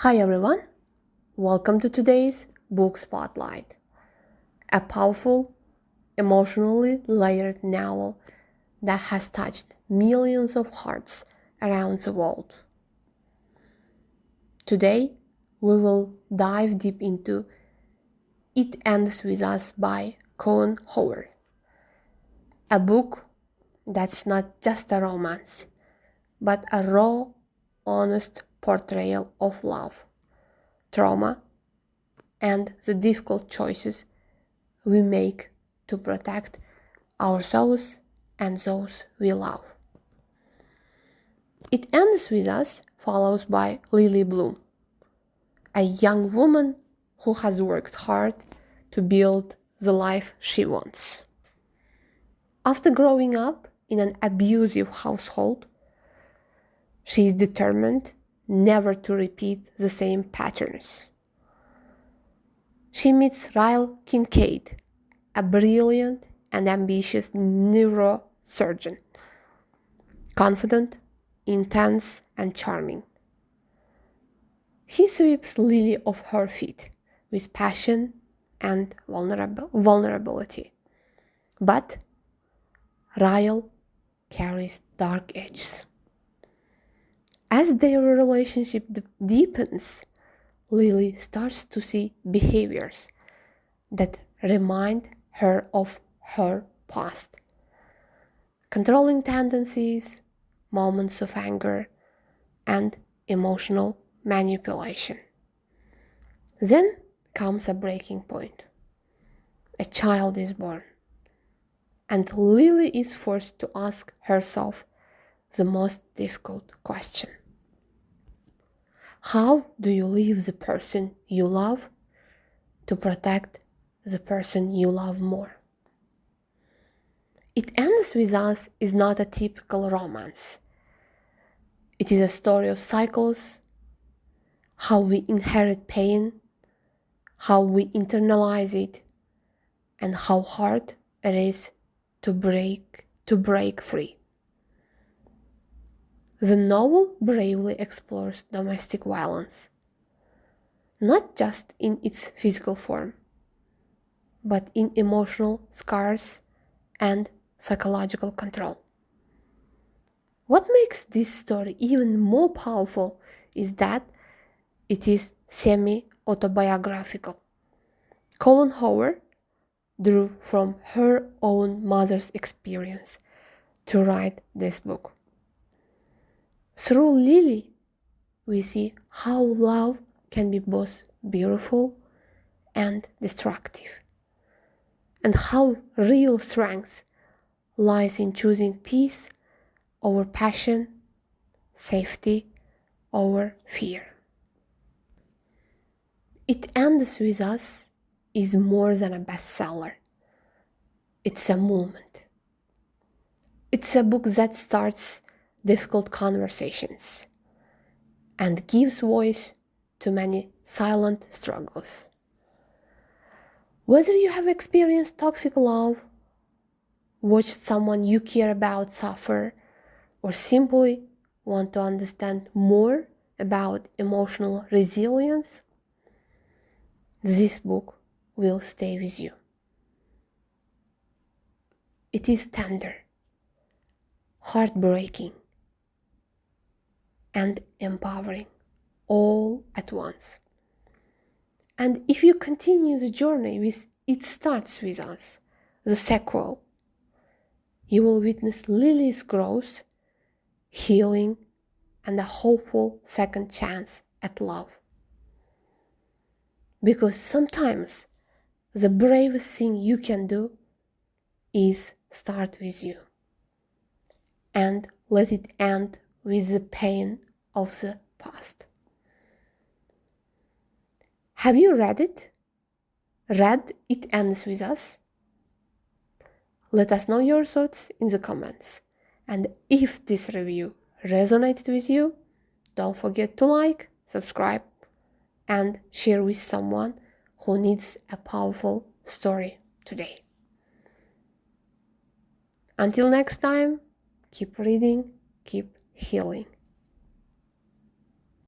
Hi everyone, welcome to today's Book Spotlight, a powerful, emotionally layered novel that has touched millions of hearts around the world. Today, we will dive deep into It Ends With Us by Colleen Hoover, a book that's not just a romance, but a raw, honest portrayal of love, trauma, and the difficult choices we make to protect ourselves and those we love. It Ends With Us follows by Lily Bloom, a young woman who has worked hard to build the life she wants. After growing up in an abusive household, she is determined never to repeat the same patterns. She meets Ryle Kincaid, a brilliant and ambitious neurosurgeon, confident, intense, and charming. He sweeps Lily off her feet with passion and vulnerability. But Ryle carries dark edges. As their relationship deepens, Lily starts to see behaviors that remind her of her past. Controlling tendencies, moments of anger, and emotional manipulation. Then comes a breaking point. A child is born, and Lily is forced to ask herself the most difficult question. How do you leave the person you love to protect the person you love more? It Ends With Us is not a typical romance. It is a story of cycles, how we inherit pain, how we internalize it, and how hard it is to break free. The novel bravely explores domestic violence, not just in its physical form, but in emotional scars and psychological control. What makes this story even more powerful is that it is semi-autobiographical. Colleen Hoover drew from her own mother's experience to write this book. Through Lily, we see how love can be both beautiful and destructive, and how real strength lies in choosing peace over passion, safety over fear. It Ends With Us is more than a bestseller. It's a movement. It's a book that starts difficult conversations and gives voice to many silent struggles. Whether you have experienced toxic love, watched someone you care about suffer, or simply want to understand more about emotional resilience, this book will stay with you. It is tender, heartbreaking, and empowering all at once. And if you continue the journey with It Starts With Us, the sequel, you will witness Lily's growth, healing, and a hopeful second chance at love. Because sometimes the bravest thing you can do is start with you and let it end with the pain of the past. Have you read it? Read It Ends With Us? Let us know your thoughts in the comments. And if this review resonated with you, don't forget to like, subscribe, and share with someone who needs a powerful story today. Until next time, keep reading, keep healing.